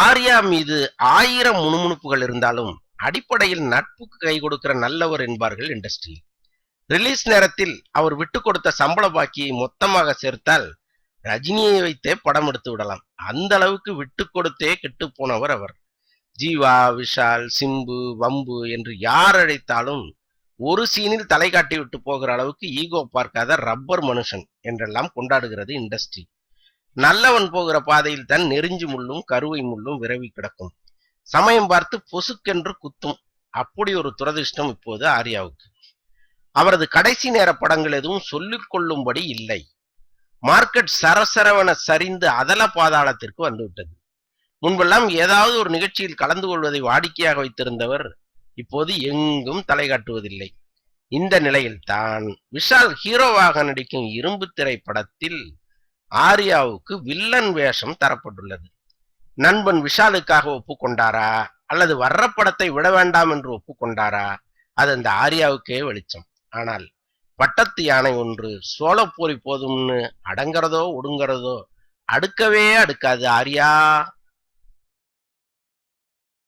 ஆர்யா மீது 1000 முணுமுணுப்புகள் இருந்தாலும் அடிப்படையில் நட்புக்கு கை கொடுக்கிற நல்லவர் என்பார்கள் இண்டஸ்ட்ரி. ரிலீஸ் நேரத்தில் அவர் விட்டு கொடுத்த சம்பள பாக்கியை மொத்தமாக சேர்த்தால் ரஜினியை வைத்தே படம் எடுத்து விடலாம். அந்த அளவுக்கு விட்டு கொடுத்தே கெட்டு போனவர் அவர். ஜீவா, விஷால், சிம்பு, வம்பு என்று யார் அழைத்தாலும் ஒரு சீனில் தலை காட்டி விட்டு போகிற அளவுக்கு ஈகோ பார்க்காத ரப்பர் மனுஷன் என்றெல்லாம் கொண்டாடுகிறது இண்டஸ்ட்ரி. நல்லவன் போகிற பாதையில் தான் நெறிஞ்சு முள்ளும் கருவை முள்ளும் விரவி கிடக்கும். சமயம் பார்த்து பொசுக்கென்று குத்தும். அப்படி ஒரு துரதிர்ஷ்டம் இப்போது ஆர்யாவுக்கு. அவரது கடைசி நேர படங்கள் எதுவும் சொல்லிக் கொள்ளும்படி இல்லை. மார்க்கெட் சரசரவென சரிந்து அதல பாதாளத்திற்கு வந்துவிட்டது. முன்பெல்லாம் ஏதாவது ஒரு நிகழ்ச்சியில் கலந்து கொள்வதை வாடிக்கையாக வைத்திருந்தவர் இப்போது எங்கும் தலை காட்டுவதில்லை. இந்த நிலையில் தான் விஷால் ஹீரோவாக நடிக்கும் இரும்பு திரை படத்தில் ஆர்யாவுக்கு வில்லன் வேஷம் தரப்பட்டுள்ளது. நண்பன் விஷாலுக்காக ஒப்புக்கொண்டாரா அல்லது வர்ற படத்தை விட வேண்டாம் என்று ஒப்புக்கொண்டாரா, அது அந்த ஆர்யாவுக்கே வெளிச்சம். ஆனால் பட்டத்து யானை ஒன்று சோளப்போரி போதும்னு அடங்கிறதோ ஒடுங்கிறதோ அடுக்கவே அடுக்காது ஆர்யா.